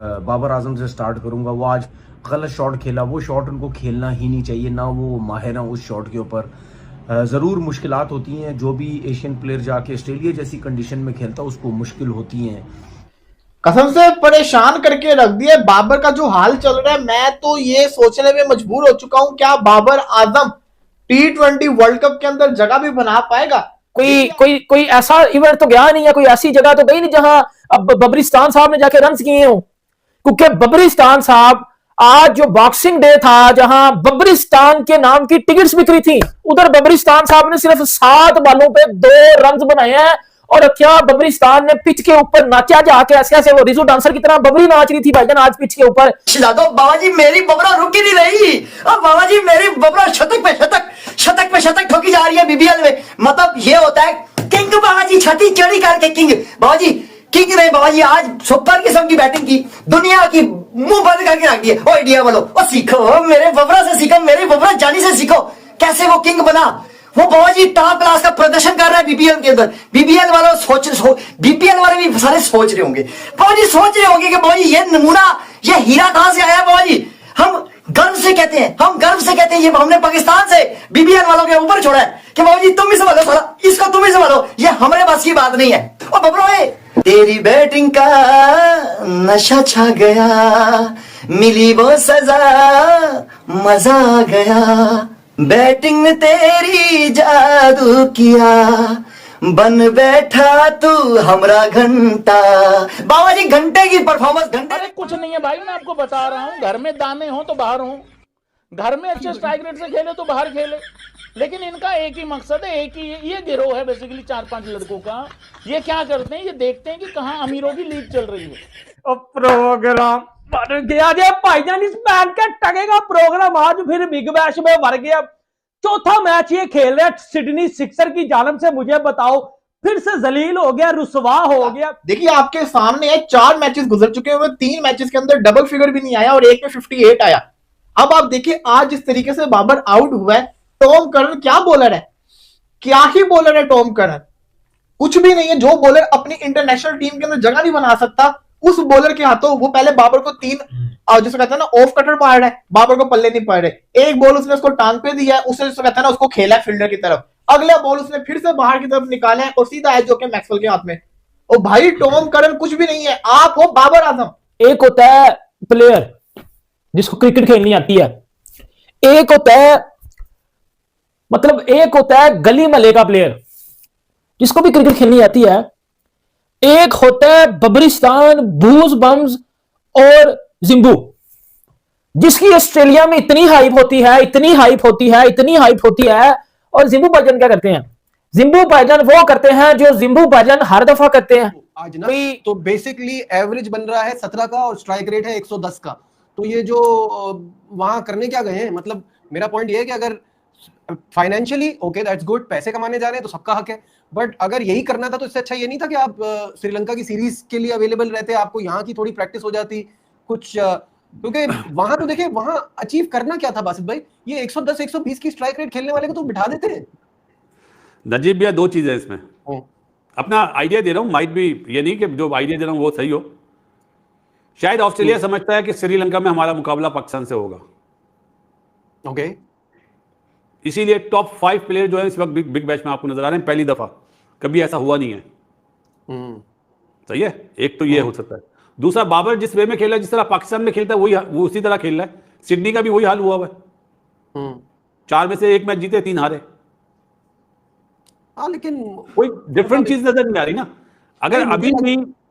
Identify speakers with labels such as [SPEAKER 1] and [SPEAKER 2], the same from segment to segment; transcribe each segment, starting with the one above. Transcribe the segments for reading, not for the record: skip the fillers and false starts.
[SPEAKER 1] बाबर आजम से स्टार्ट करूंगा। वो आज गलत शॉट खेला, वो शॉट उनको खेलना ही नहीं चाहिए, ना वो माहिर हैं उस शॉट के ऊपर। ज़रूर मुश्किलात होती हैं, जो भी एशियन प्लेयर जाके ऑस्ट्रेलिया जैसी कंडीशन में खेलता है उसको मुश्किल होती हैं।
[SPEAKER 2] कसम से परेशान करके रख दिया बाबर का जो हाल चल रहा है। मैं तो ये सोचने में मजबूर हो चुका हूं, क्या Babar Azam T20 world cup के अंदर जगह भी बना पाएगा?
[SPEAKER 3] कोई ऐसा इवेंट तो गया नहीं है, कोई ऐसी जगह तो गई नहीं जहां अब बबरिस्तान साहब ने जाके रन किए हो। क्योंकि बबरिस्तान साहब आज जो बॉक्सिंग डे था, जहां बबरिस्तान के नाम की टिकट्स बिक्री थी, उधर बबरिस्तान साहब ने सिर्फ 7 बालों पे 2 रन बनाए हैं। और क्या बबरिस्तान ने पिच के ऊपर नाचा जाके, ऐसे ऐसे वो रिजू डांसर की तरह बबरी नाच रही थी भाईजान आज पिच के ऊपर।
[SPEAKER 4] खिला दो बाबा जी, मेरी बबरा रुक ही नहीं रही। अब बाबा जी मेरी बबरा शतक पे शतक ठोकी जा रही है बीबीएल में। मतलब ये होता है किंग बाबा जी, छठी चढ़ी करके किंग बाबा जी, किंग नहीं बाबा जी, आज सुपर किस्म की बैटिंग की, दुनिया की मुंह बंद करके रख दिए। ओ इंडिया वालों, ओ सीखो मेरे बबरा से, सीखो मेरी बबरा जानी से, सीखो कैसे वो किंग बना। वो बाबा जी टॉप क्लास का प्रदर्शन कर रहा है बीपीएल के अंदर। बीपीएल वालों बीपीएल वाले भी सारे सोच रहे होंगे, बाबा जी सोच रहे होंगे कि बाबा जी ये नमूना, ये हीरा कहां से आया। बाबा जी हम गर्व से कहते हैं, ये हमने पाकिस्तान से बीबीएल वालों के ऊपर छोड़ा है कि बाबा जी तुम ही संभालो सारा, इसको तुम ही संभालो, ये हमारे बस की बात नहीं है। और बबरो तेरी बैटिंग का नशा छा गया, मिली वो सजा, मजा आ गया, बैटिंग ने तेरी जादू किया, बन बैठा तू हमरा घंटा। बाबा जी घंटे की परफॉर्मेंस, घंटे।
[SPEAKER 5] अरे कुछ नहीं है भाई, मैं आपको बता रहा हूँ, घर में दाने हो तो बाहर हो, घर में अच्छे स्ट्राइक रेट से खेले तो बाहर खेले। लेकिन इनका एक ही मकसद है, एक ही ये गिरोह है बेसिकली 4-5 लड़कों का। ये क्या करते हैं, ये देखते हैं कि कहाँ अमीरों की लीग चल रही है।
[SPEAKER 3] प्रोग्राम भर गया जे भाईजान, इस मैच का टगेगा प्रोग्राम आज फिर बिग बैश में भर गया। चौथा मैच ये खेल रहे सिडनी सिक्सर की जानिब से, मुझे बताओ फिर से जलील हो गया, रुसवा हो गया।
[SPEAKER 2] देखिए आपके सामने है 4 मैचेस गुजर चुके हुए, 3 मैचेस के अंदर डबल फिगर भी नहीं आया और एक में 58 आया। अब आप देखिए आज जिस तरीके से बाबर आउट हुआ है, टॉम करन क्या बॉलर है, क्या ही बॉलर है टॉम करन, कुछ भी नहीं है। जो बॉलर अपनी इंटरनेशनल टीम के अंदर जगह नहीं बना सकता, उस बॉलर के हाथों वो पहले बाबर को 3 जिसको कहते हैं ना ऑफ कटर मार रहा है, बाबर को पल्ले नहीं पड़ रहे। एक बॉल उसने उसको टांग पे दिया है, उसने जिसको कहता है ना उसको खेला है फील्डर की तरफ, अगला बॉल उसने फिर से बाहर की तरफ निकाला है और सीधा है जो कि मैक्सवेल के हाथ में। और भाई टॉम करन कुछ भी नहीं है, आप हो बाबर आजम।
[SPEAKER 3] एक होता है प्लेयर जिसको क्रिकेट खेलनी आती है, एक होता है एक होता है गली मले का प्लेयर जिसको भी क्रिकेट खेलनी आती है, एक होता है बबरिस्तान, बूज बम्स और जिम्बू, जिसकी ऑस्ट्रेलिया में इतनी हाइप होती है। और जिम्बू भाईजान क्या करते हैं, जिम्बू भाईजान वो करते हैं जो जिम्बू भाईजान हर दफा करते हैं।
[SPEAKER 6] आज ना तो बेसिकली एवरेज बन रहा है 17 का और स्ट्राइक रेट है 110 का। तो ये जो वहां करने क्या गए हैं, मतलब मेरा पॉइंट ये है कि अगर फाइनेंशियली ओके दैट्स गुड, पैसे कमाने जा रहे हैं तो सबका हक है, बट अगर यही करना था तो इससे अच्छा ये नहीं था कि आप श्रीलंका की सीरीज के लिए अवेलेबल रहते, आपको यहाँ की थोड़ी प्रैक्टिस हो जाती कुछ, क्योंकि वहां तो देखिए वहां अचीव करना क्या था बासित भाई, ये 110-120 की स्ट्राइक रेट खेलने वाले को तो बिठा देते हैं।
[SPEAKER 7] नजीब भैया 2 चीजें इसमें, अपना आइडिया दे रहा हूं, माइट भी ये नहीं कि जो आइडिया दे रहा हूं वो सही हो। शायद ऑस्ट्रेलिया समझता है कि श्रीलंका में हमारा मुकाबला पाकिस्तान से होगा,
[SPEAKER 6] ओके,
[SPEAKER 7] इसीलिए टॉप 5 प्लेयर जो है इस वक्त बिग बैश में आपको नजर आ रहे हैं, पहली दफा, कभी ऐसा हुआ नहीं है। सही है, एक तो ये हो सकता है। दूसरा, बाबर जिस वे में खेला, जिस तरह पाकिस्तान में खेलता है वो उसी तरह खेल रहा है। सिडनी का भी वही हाल हुआ है, 4 में से 1 मैच जीते, 3 हारे।
[SPEAKER 6] हाँ, लेकिन
[SPEAKER 7] कोई डिफरेंट चीज नजर नहीं आ रही ना। अगर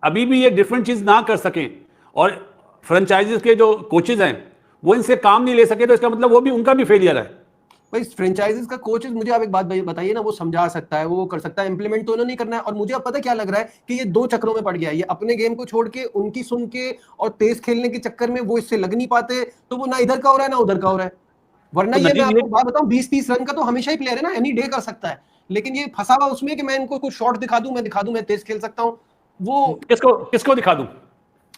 [SPEAKER 7] अभी भी ये डिफरेंट चीज ना कर सकें और फ्रेंचाइजीज के जो कोचेज हैं वो इनसे काम नहीं ले सके, तो इसका मतलब वो भी उनका भी फेलियर है
[SPEAKER 6] भाई। फ्रेंचाइजीज का कोचेज, मुझे आप एक बात बताइए ना, वो समझा सकता है, वो कर सकता है, इंप्लीमेंट तो उन्होंने नहीं करना है। और मुझे अब पता क्या लग रहा है कि ये 2 चक्रों में पड़ गया है, ये अपने गेम को छोड़ के उनकी सुन के और तेज खेलने के चक्कर में वो इससे लग नहीं पाते, तो वो ना इधर का हो रहा है ना उधर का हो रहा है। वरना ये मैं आपको बात बताऊं, 20-30 रन का तो हमेशा ही प्लेयर है ना, एनी डे कर सकता है, लेकिन ये फंसा हुआ उसमें कि मैं इनको कुछ शॉट दिखा दूं, मैं तेज खेल सकता हूं। वो
[SPEAKER 7] किसको दिखा दूं?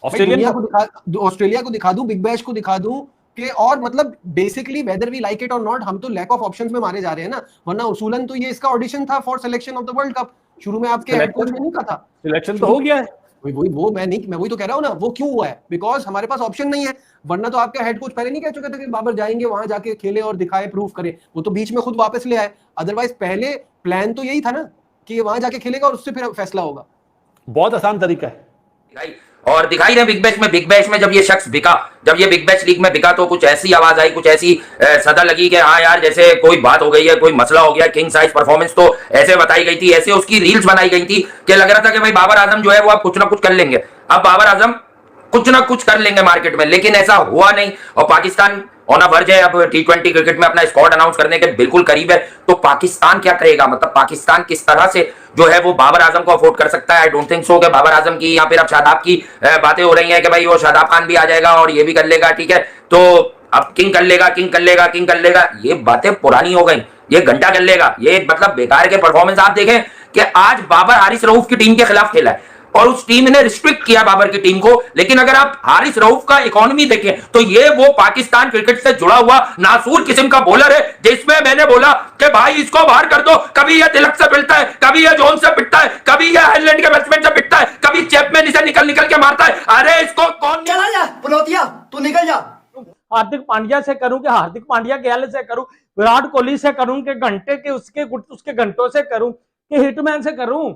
[SPEAKER 6] ऑस्ट्रेलिया को दिखा दूं, बिग बैश को दिखा दूं कि, और मतलब basically whether we like it और नॉट, हम तो लैक ऑफ ऑप्शंस में मारे जा रहे हैं ना। वरना उसूलन तो ये इसका ऑडिशन था for selection of the world cup. शुरू में आपके हेड कोच ने नहीं कहा था,
[SPEAKER 7] सिलेक्शन तो हो गया है,
[SPEAKER 6] वो मैं वही तो कह रहा हूँ ना, वो क्यों हुआ है? बिकॉज हमारे पास ऑप्शन नहीं है, वरना तो आपके हेड कोच पहले नहीं कह चुके थे कि बाबर जाएंगे वहां जाके खेले और दिखाए, प्रूफ करें। वो तो बीच में खुद वापस ले आए। अदरवाइज पहले प्लान तो यही था ना कि वहां जाके खेलेगा और उससे फिर फैसला होगा।
[SPEAKER 7] बहुत आसान तरीका है।
[SPEAKER 8] और दिखाई दे बिग बैश में जब ये शख्स बिका, जब ये बिग बैश लीग में बिका, तो कुछ ऐसी आवाज आई, कुछ ऐसी सदा लगी कि हाँ यार जैसे कोई बात हो गई है, कोई मसला हो गया। किंग साइज परफॉर्मेंस तो ऐसे बताई गई थी, ऐसे उसकी रील्स बनाई गई थी कि लग रहा था कि भाई बाबर आजम जो है वो अब कुछ ना कुछ कर लेंगे, अब बाबर आजम कुछ ना कुछ कर लेंगे मार्केट में। लेकिन ऐसा हुआ नहीं और पाकिस्तान ऑन वर्ज है अब T20 क्रिकेट में अपना स्क्वाड अनाउंस करने के बिल्कुल करीब है। तो पाकिस्तान क्या करेगा, मतलब पाकिस्तान किस तरह से जो है वो बाबर आजम को अफोर्ड कर सकता है? आई डोंट थिंक सो कि बाबर आजम की, या फिर अब शादाब की बातें हो रही हैं कि भाई वो शादाब खान भी आ जाएगा और ये भी कर लेगा, ठीक है, तो अब किंग कर लेगा, किंग कर लेगा, किंग कर लेगा, ये बातें पुरानी हो गई। ये घंटा कर लेगा, ये मतलब बेकार के परफॉर्मेंस। आप देखें कि आज बाबर हारिस रऊफ की टीम के खिलाफ खेला है और उस टीम ने रिस्ट्रिक्ट किया बाबर की टीम को। लेकिन अगर आप हारिस रऊफ का इकोनॉमी देखें तो ये वो पाकिस्तान क्रिकेट से जुड़ा हुआ नासूर किस्म का बॉलर है, जिसमें मैंने बोला कि भाई इसको बाहर कर दो। कभी ये तिलक से पिटता है, कभी ये जोन से पिटता है, कभी ये आयरलैंड के बैट्समैन से पिटता है, कभी चैपमैन इसे निकल निकल के मारता है। अरे इसको कौन,
[SPEAKER 4] चला जा पुनौतिया, तू निकल जा।
[SPEAKER 3] हार्दिक पांड्या से करूं कि हार्दिक पांड्या गैल से करूं, विराट कोहली से करूं कि घंटे के उसके घंटों से करूं कि हिटमैन से करूं?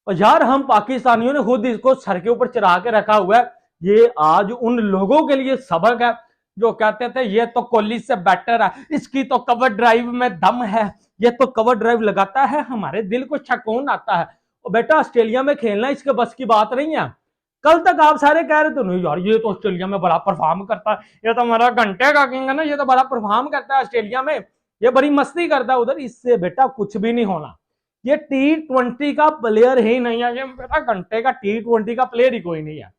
[SPEAKER 3] और यार हम पाकिस्तानियों ने खुद इसको सर के ऊपर चढ़ा के रखा हुआ है। ये आज उन लोगों के लिए सबक है जो कहते थे ये तो कोहली से बेटर है, इसकी तो कवर ड्राइव में दम है, ये तो कवर ड्राइव लगाता है, हमारे दिल को शकून आता है। और बेटा ऑस्ट्रेलिया में खेलना इसके बस की बात नहीं है। कल तक आप सारे कह रहे थे नहीं यार ये तो ऑस्ट्रेलिया में बड़ा परफॉर्म करता है, ये तो हमारा घंटे का किंग है ना, ये तो बड़ा परफॉर्म करता है ऑस्ट्रेलिया में, ये बड़ी मस्ती करता है उधर। इससे बेटा कुछ भी नहीं होना। ये T20 का प्लेयर ही नहीं है, ये बेटा घंटे का T20 का प्लेयर ही कोई नहीं है।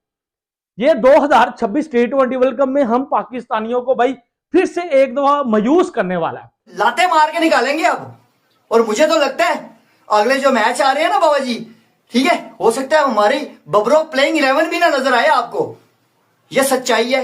[SPEAKER 3] ये 2026 T20 वर्ल्ड कप में हम पाकिस्तानियों को भाई फिर से एक दफा मायूस करने वाला है।
[SPEAKER 4] लाते मार के निकालेंगे अब। और मुझे तो लगता है अगले जो मैच आ रहे हैं ना बाबा जी, ठीक है, हो सकता है हमारी बबरो प्लेइंग 11 भी ना नजर आए आपको। ये सच्चाई है।